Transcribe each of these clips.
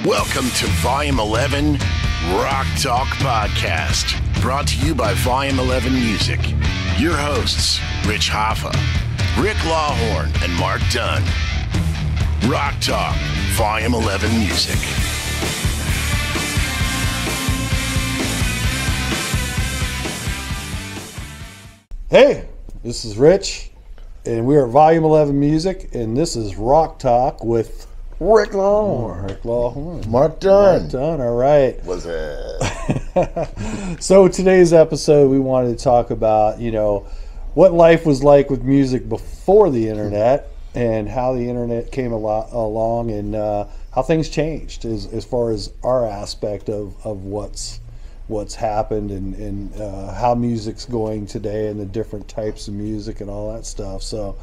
Welcome to Volume 11 Rock Talk Podcast, brought to you by Volume 11 Music. Your hosts, Rich Hoffa, Rick Lawhorn, and Mark Dunn. Rock Talk, Volume 11 Music. Hey, this is Rich, and we are at Volume 11 Music, and this is Rock Talk with Rick Lawhorn. Rick Lawhorn. Mark Dunn. Mark Dunn, all right. What's it? So today's episode, we wanted to talk about, what life was like with music before the internet and how the internet came along and how things changed as far as our aspect of what's happened and how music's going today and the different types of music and all that stuff. So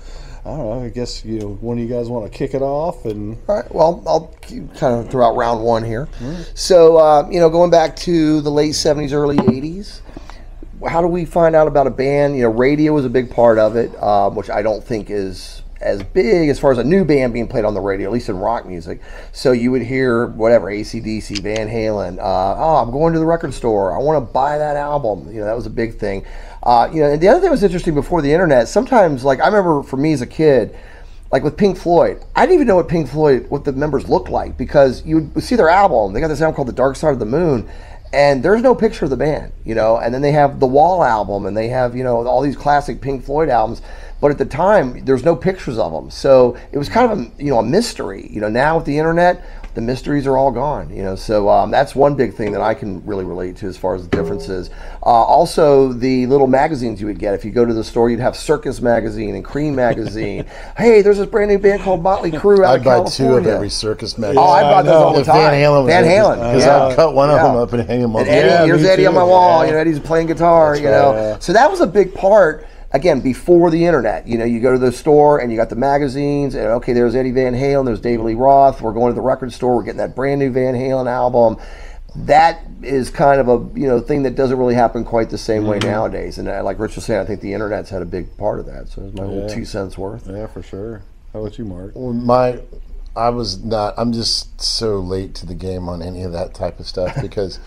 I don't know, I guess one of you guys want to kick it off. And All right, well, I'll kind of throw out round one here. So going back to the late 70s, early 80s, how do we find out about a band? Radio was a big part of it, which I don't think is as big as far as a new band being played on the radio, at least in rock music. So you would hear whatever, AC/DC, Van Halen. I'm going to the record store, I want to buy that album. That was a big thing. And the other thing that was interesting before the internet, sometimes, like I remember for me as a kid, like with Pink Floyd, I didn't even know what the members looked like, because you would see their album. They got this album called The Dark Side of the Moon, and there's no picture of the band, and then they have the Wall album, and they have, all these classic Pink Floyd albums. But at the time, there's no pictures of them. So it was kind of a mystery. Now with the internet, the mysteries are all gone. So that's one big thing that I can really relate to as far as the differences. Also, the little magazines you would get. If you go to the store, you'd have Circus Magazine and Cream Magazine. Hey, there's this brand new band called Motley Crue out of California. I'd buy 2 of every Circus magazine. Oh, I bought those all the time. Van Halen. Because I'd cut one of them up and hang them on. And Eddie, here's Eddie on my wall. Eddie's playing guitar. Right. So that was a big part. Again, before the internet, you go to the store and you got the magazines, and okay, there's Eddie Van Halen, there's David Lee Roth. We're going to the record store, we're getting that brand new Van Halen album. That is kind of a thing that doesn't really happen quite the same way nowadays. And like Rich was saying, I think the internet's had a big part of that. So it's my little 2 cents worth. yeah, for sure. How about you, Mark? Well, I'm just so late to the game on any of that type of stuff because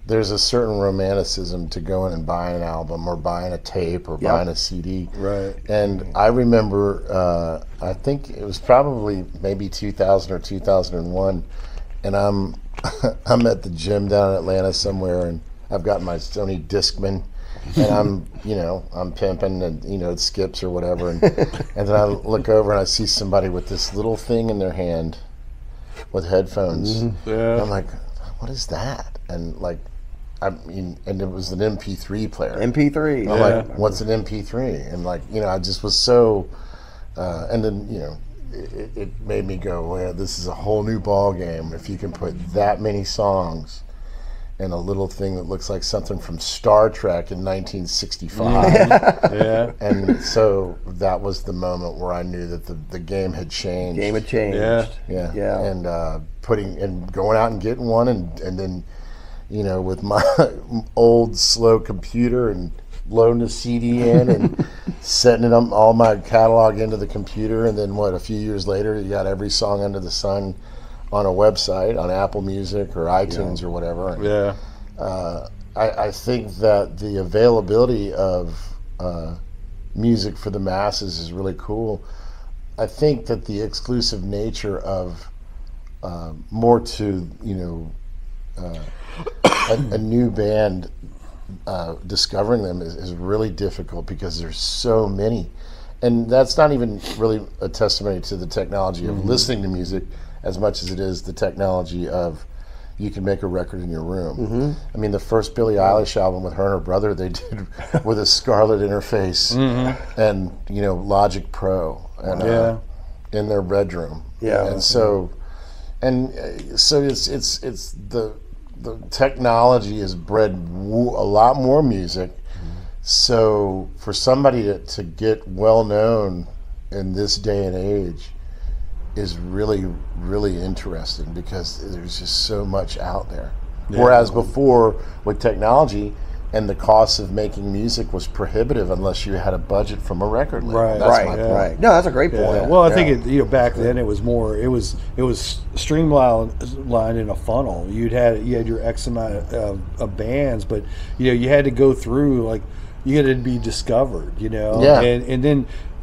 there's a certain romanticism to going and buying an album or buying a tape or buying a CD. Right. And I remember, I think it was probably maybe 2000 or 2001, and I'm I'm at the gym down in Atlanta somewhere, and I've got my Sony Discman, and I'm pimping, and it skips or whatever, and then I look over and I see somebody with this little thing in their hand with headphones. Yeah. And I'm like, what is that? And and it was an MP3 player. MP3. I'm like, what's an MP3? And I just was so, and then it made me go, well, this is a whole new ball game if you can put that many songs in a little thing that looks like something from Star Trek in 1965. Yeah. And so that was the moment where I knew that the game had changed. Yeah. And going out and getting one, and then with my old slow computer and loading a CD in and setting it up, all my catalog into the computer, and then a few years later you got every song under the sun on a website, on Apple Music or iTunes or whatever. And, I think that the availability of music for the masses is really cool. I think that the exclusive nature of more to a new band, discovering them is really difficult because there's so many, and that's not even really a testimony to the technology of listening to music as much as it is the technology of you can make a record in your room. I mean, the first Billie Eilish album with her and her brother, they did with a Scarlett interface and Logic Pro and in their bedroom. And so it's the technology has bred a lot more music. So for somebody to get well known in this day and age is really, really interesting because there's just so much out there. Whereas before with technology, and the cost of making music was prohibitive unless you had a budget from a record label. Right, That's my point. Right. No, that's a great point. Yeah. Well, I think back then it was more. It was streamlined in a funnel. You had your X amount of bands, but you had to go through, like, you had to be discovered. Yeah.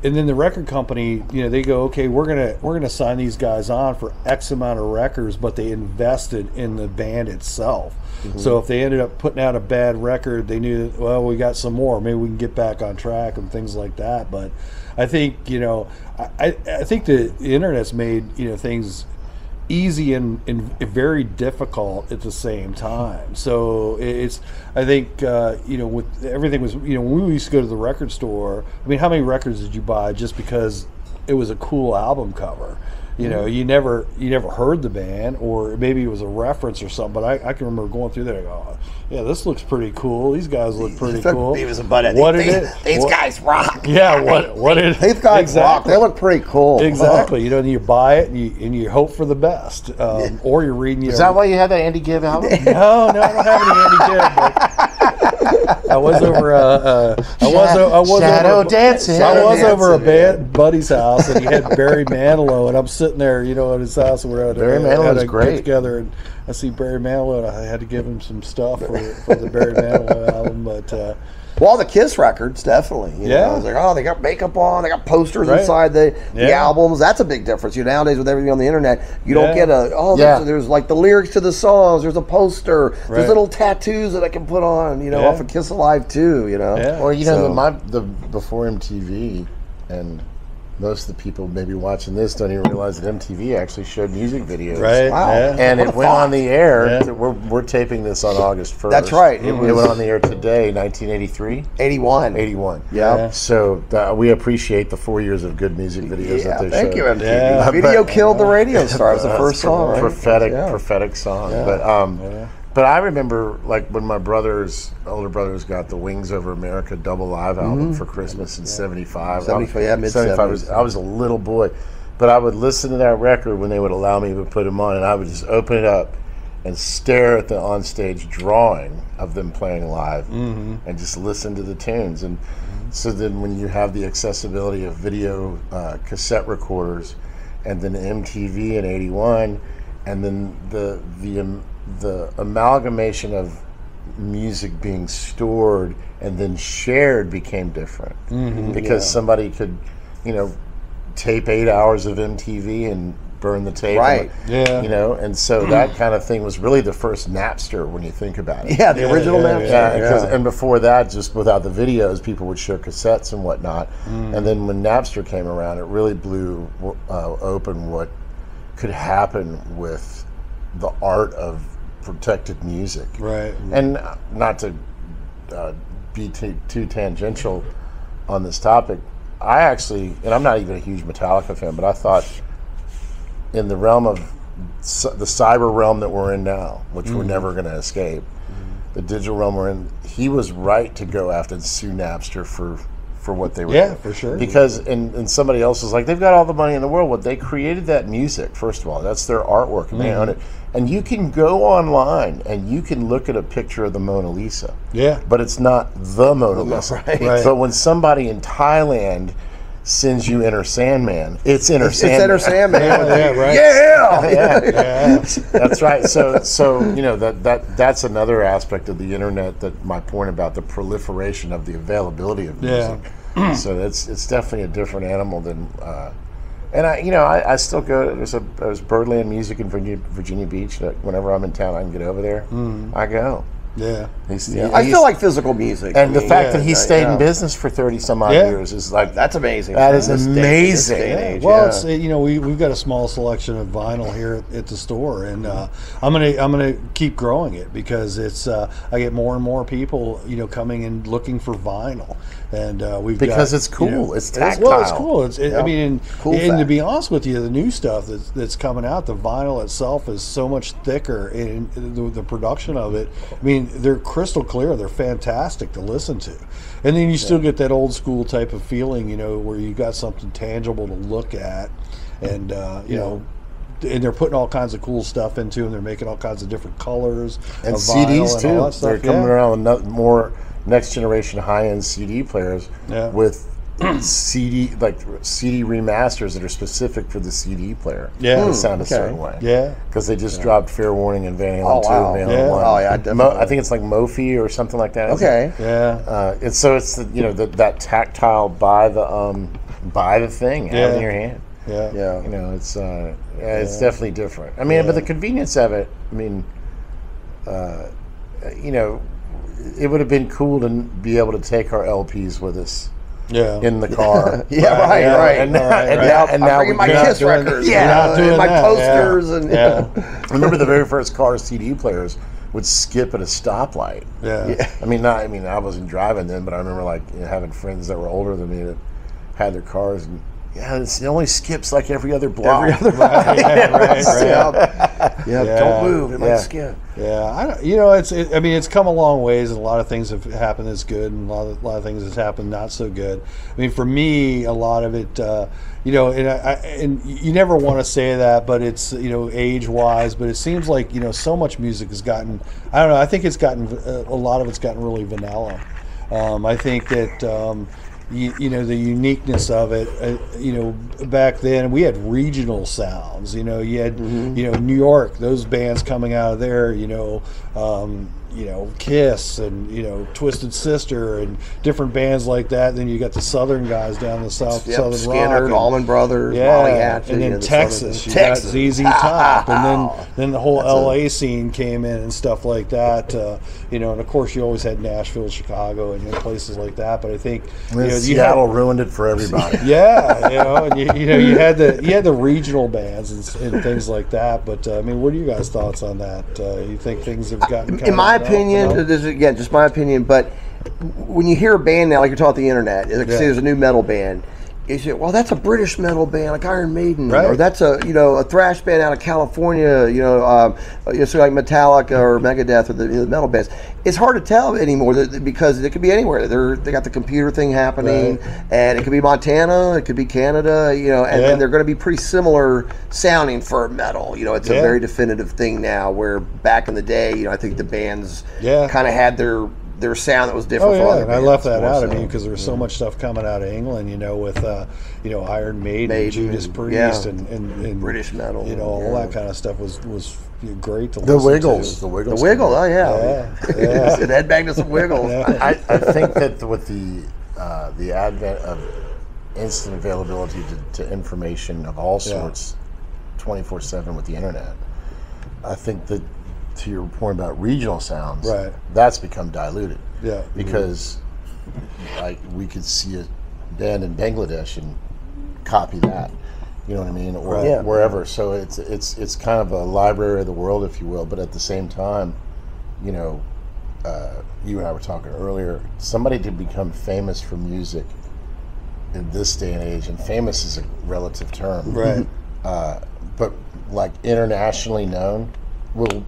And then the record company, they go, okay, we're gonna sign these guys on for X amount of records, but they invested in the band itself. Mm-hmm. So if they ended up putting out a bad record, they knew that, well, we got some more. Maybe we can get back on track and things like that. But I think I think the internet's made things easy and very difficult at the same time. So I think with everything was, when we used to go to the record store, I mean, how many records did you buy just because it was a cool album cover? You never heard the band, or maybe it was a reference or something. But I can remember going through there and go, yeah, this looks pretty cool. These guys look pretty cool. These guys rock. Yeah, what is it? These guys rock. They look pretty cool. Exactly. You buy it and you hope for the best, or you're reading. Is that why you had that Andy Gibb album? No, I don't have any Andy Gibb. But I was over. I was over a buddy's house, and he had Barry Manilow, and I'm sitting there, at his house, and we're at Barry Manilow's great together, and I see Barry Manilow, and I had to give him some stuff for the Barry Manilow album, but. Well, the Kiss records, definitely. I was like, oh, they got makeup on, they got posters inside the albums. That's a big difference. Nowadays with everything on the internet, you don't get there's like the lyrics to the songs, there's a poster, there's little tattoos that I can put on, off of Kiss Alive too, Yeah. Or before MTV, and most of the people maybe watching this don't even realize that MTV actually showed music videos. Right. Wow. Yeah. And it went on the air. Yeah. We're taping this on August 1st. That's right. It went on the air today, 1983? 81. Yeah. So we appreciate the 4 years of good music videos that they showed. Thank you, MTV. Yeah. Video killed the radio star. It was the first song. Right? Prophetic song. Yeah. But I remember, like, when my older brothers got the Wings Over America double live album for Christmas in 75. Mid-70s. I was a little boy. But I would listen to that record when they would allow me to put them on, and I would just open it up and stare at the onstage drawing of them playing live and just listen to the tunes. And so then when you have the accessibility of video cassette recorders, and then MTV in 81, and then the amalgamation of music being stored and then shared became different because somebody could, tape 8 hours of MTV and burn the tape, right? And so that kind of thing was really the first Napster when you think about it. Yeah, the original Napster. And before that, just without the videos, people would share cassettes and whatnot. And then when Napster came around, it really blew open what could happen with the art of protected music. Right. And not to be too tangential on this topic, I actually, and I'm not even a huge Metallica fan, but I thought in the realm of the cyber realm that we're in now, which we're never going to escape, the digital realm we're in, he was right to go after and sue Napster for what they were doing. Yeah, for sure. Because, and somebody else was like, they've got all the money in the world. Well, they created that music, first of all. That's their artwork, and they own it. And you can go online and you can look at a picture of the Mona Lisa. Yeah. But it's not the Mona Lisa. Right. But when somebody in Thailand sends you Enter Sandman, it's Enter Sandman. It's Enter Sandman. Right. Yeah. That's right. So that's another aspect of the internet, that my point about the proliferation of the availability of music. So it's definitely a different animal than. And I still go. There's Birdland Music in Virginia Beach. That whenever I'm in town, I can get over there. I go. Yeah. I still like physical music. And the fact that he stayed in business for 30 some odd years is like, that's amazing. That is amazing. Well, it's we've got a small selection of vinyl here at the store, and I'm gonna keep growing it because it's I get more and more people coming and looking for vinyl, and it's cool. It's tactile. Well, it's cool. I mean, cool and to be honest with you, the new stuff that's coming out, the vinyl itself is so much thicker, and the production of it. I mean, they're crystal clear. They're fantastic to listen to, and then you still get that old school type of feeling, where you got something tangible to look at, and and they're putting all kinds of cool stuff into them. They're making all kinds of different colors and of CDs and too. All that stuff. They're coming around with more next generation high end CD players with CD remasters that are specific for the CD player. Yeah, they sound a certain way. Yeah, because they just dropped Fair Warning and Van Halen 2 and Van Halen 1. Oh yeah, definitely. I think it's like Mophie or something like that. Okay. Yeah. It's that tactile buy the thing, have it in your hand. Yeah. It's definitely different. I mean, but the convenience of it. I mean, it would have been cool to be able to take our LPs with us. Yeah. In the car. Right. And now we my Kiss records. Doing my that. posters and I remember the very first car CD players would skip at a stoplight. Yeah. I wasn't driving then, but I remember having friends that were older than me that had their cars and it only skips like every other block. Right. Don't move. It might skip. Yeah, it's come a long ways, and a lot of things have happened that's good, and a lot of things has happened not so good. I mean, for me, a lot of it, and you never want to say that, but it's age-wise, but it seems like so much music has gotten. I don't know. I think it's gotten a lot of it's gotten really vanilla. I think that. The uniqueness of it, back then we had regional sounds. You had, New York, those bands coming out of there, Kiss and, Twisted Sister and different bands like that. Then you got the Southern guys down the Southern Skinner, Rock. Allman Brothers, Molly Hatchet. And then Texas, you got ZZ Top. And then the whole LA scene came in and stuff like that. And of course you always had Nashville, Chicago, and places like that. But I think Seattle ruined it for everybody. And you had the regional bands and things like that. But what are you guys' thoughts on that? You think things have gotten in my opinion, this is again just my opinion, but when you hear a band now, like you're talking about the internet, like say there's a new metal band, you say, well, that's a British metal band like Iron Maiden, or that's a thrash band out of California, so like Metallica or Megadeth or the metal bands. It's hard to tell anymore because it could be anywhere. They got the computer thing happening, and it could be Montana, it could be Canada, and they're going to be pretty similar sounding for metal. It's a very definitive thing now. Where back in the day, I think the bands kind of had their sound that was different. And I left that out. Because there was so much stuff coming out of England, with Iron Maiden, Judas Priest, and British metal, all that kind of stuff was great to the listen Wiggles, to. the Wiggles, oh yeah. It had back to some Wiggles. I think that with the advent of instant availability to information of all sorts, 24/7 with the internet, I think that. To your point about regional sounds, that's become diluted. Yeah, because we could see a band in Bangladesh and copy that, you know what I mean, or wherever. So it's kind of a library of the world, if you will. But at the same time, you and I were talking earlier. Somebody to become famous for music in this day and age, and famous is a relative term, right? But like internationally known.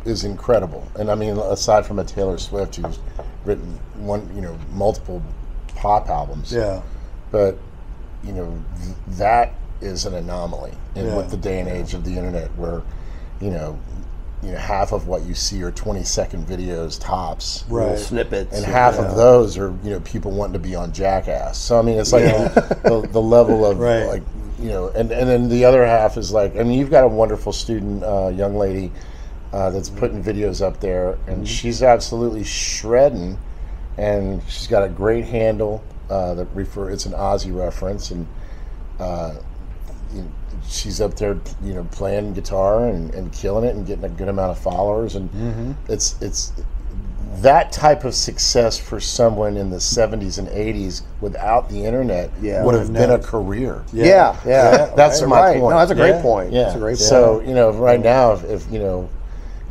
Is incredible, and I mean, aside from a Taylor Swift, who's written multiple pop albums, but that is an anomaly with the day and age of the internet, where half of what you see are 20-second videos tops, little snippets, and half of those are people wanting to be on Jackass. So I mean, it's like the level of and then the other half is you've got a wonderful student, young lady. That's putting videos up there, and she's absolutely shredding, and she's got a great handle it's an Ozzy reference, and she's up there, playing guitar and killing it and getting a good amount of followers, and it's that type of success for someone in the 70s and 80s without the internet would have been a career. That's my point. No, that's a great point. Yeah. That's a great point. So right now,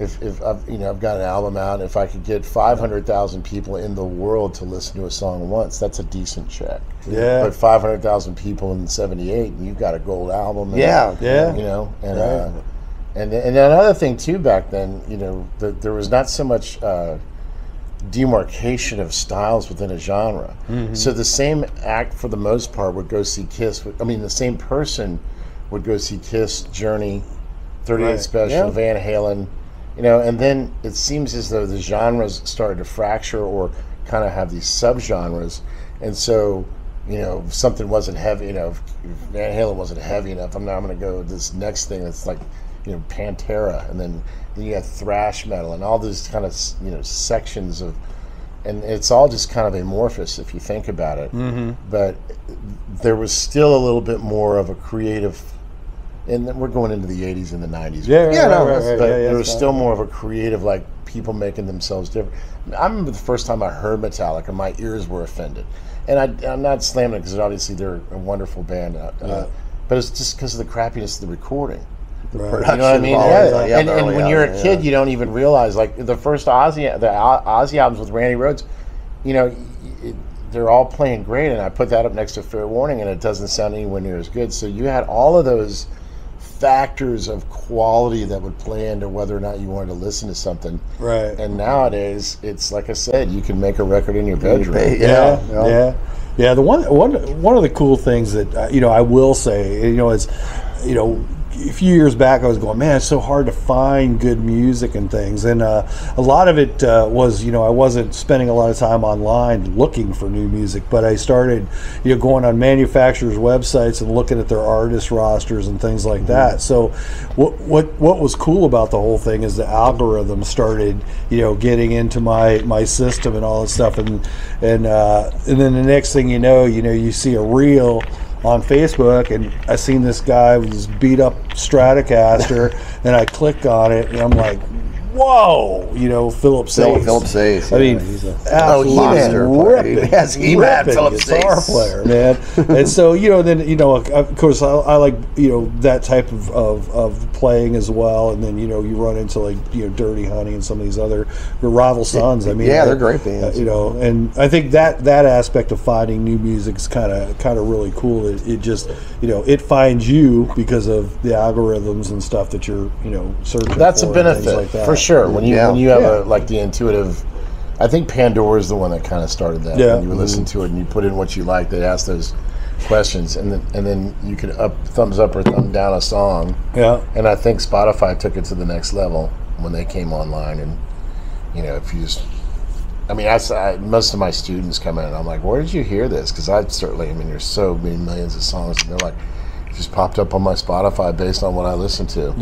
if I've got an album out, if I could get 500,000 people in the world to listen to a song once, that's a decent check. Yeah. But 500,000 people in '78, and you've got a gold album. And, and another thing too back then, there was not so much demarcation of styles within a genre. So the same act, for the most part, would go see Kiss. The same person would go see Kiss, Journey, 38 Special, Van Halen, you know, and then it seems as though the genres started to fracture or kind of have these subgenres, and so, you know, if something wasn't heavy, you know, if Van Halen wasn't heavy enough, I'm going to go with this next thing that's like, you know, Pantera, and then you have thrash metal and all these kind of, you know, sections of, and it's all just kind of amorphous if you think about it. Mm-hmm. But there was still a little bit more of a creative, and we're going into the 80s and the 90s. But there was still more of a creative, like people making themselves different. I remember the first time I heard Metallica, my ears were offended. And I'm not slamming it because obviously they're a wonderful band, but it's just because of the crappiness of the recording. The production, you know what I mean? And when you're a kid, you don't even realize, like the first Ozzy albums with Randy Rhoads, you know, they're all playing great, and I put that up next to Fair Warning, and it doesn't sound anywhere near as good. So you had all of those factors of quality that would play into whether or not you wanted to listen to something. Right. And nowadays, it's like I said, you can make a record in your bedroom. Yeah. The one of the cool things that you know, I will say, you know, is, you know, a few years back I was going, man, it's so hard to find good music and things, and a lot of it was, you know, I wasn't spending a lot of time online looking for new music, but I started, you know, going on manufacturers' websites and looking at their artist rosters and things like that. So what was cool about the whole thing is the algorithm started, you know, getting into my system and all that stuff, and then the next thing you know, you see a reel on Facebook, and I seen this guy with his beat up Stratocaster, and I click on it, and I'm like, whoa, you know, Philip Sayce. I mean, he's an absolute ripping guitar player, man. And so, you know, then, you know, of course, I like, you know, that type of playing as well. And then, you know, you run into like, you know, Dirty Honey and some of these other Rival Sons. I mean, they're great bands. You know, and I think that aspect of finding new music is kind of really cool. It just, you know, it finds you because of the algorithms and stuff that you're, you know, searching. That's for a benefit like that. for sure. When you have like the intuitive, I think Pandora is the one that kind of started that. Yeah. When you listen to it and you put in what you like, they ask those questions, and then you can thumbs up or thumb down a song. Yeah. And I think Spotify took it to the next level when they came online. And you know, if you just, I mean, most of my students come in and I'm like, where did you hear this? Because I mean, there's so many millions of songs, and they're like, it just popped up on my Spotify based on what I listened to.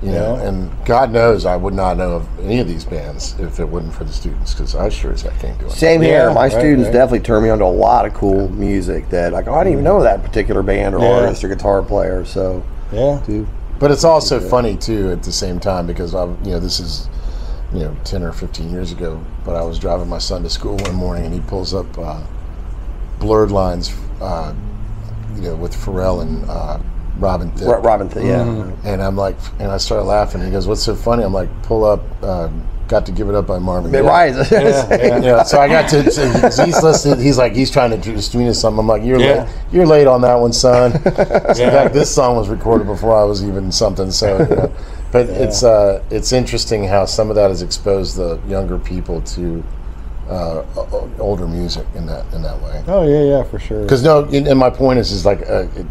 You know, and God knows I would not know of any of these bands if it wasn't for the students, because I sure as heck can't do it. Same here. My students definitely turned me on to a lot of cool music that, like, I didn't even know that particular band or artist or guitar player. So but it's also funny too at the same time, because this is 10 or 15 years ago, but I was driving my son to school one morning and he pulls up Blurred Lines, with Pharrell and Robin Thicke. And I'm like, and I started laughing. He goes, "What's so funny?" I'm like, "Pull up, Got to Give It Up by Marvin Gaye." Right. So I got to. He's listening. He's like, he's trying to introduce me to something. I'm like, you're late on that one, son. In fact, this song was recorded before I was even something. So, but it's interesting how some of that has exposed the younger people to older music in that way. Oh yeah, for sure. Because and my point is like it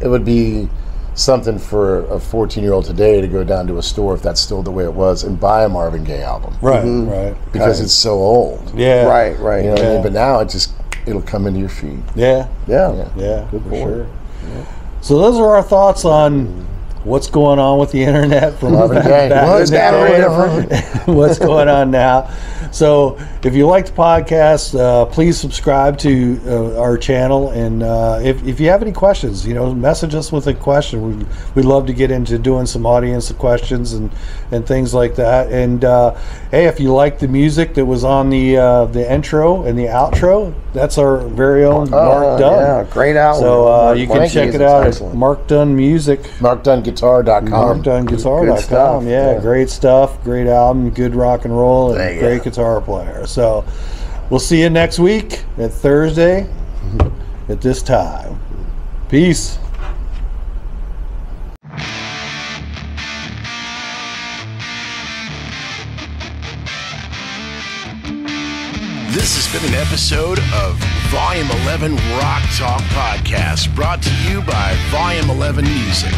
would be something for a 14-year-old today to go down to a store, if that's still the way it was, and buy a Marvin Gaye album. Right. Because it's so old. Yeah. Right. You know what I mean? But now it'll come into your feed. Yeah. Good for sure. Yeah. So those are our thoughts on what's going on with the internet from Marvin Gaye. What's going on now. So if you like the podcast, please subscribe to our channel, and if you have any questions, message us with a question. We'd love to get into doing some audience questions and things like that. And hey, if you like the music that was on the intro and the outro, that's our very own Mark Dunn. Yeah, great album. So you can check it out at Mark Dunn Music. MarkDunnGuitar.com. MarkDunnGuitar.com. Yeah, great stuff, great album, good rock and roll, and great guitar player. So we'll see you next week at Thursday at this time. Peace. This has been an episode of Volume 11 Rock Talk Podcast, brought to you by Volume 11 Music.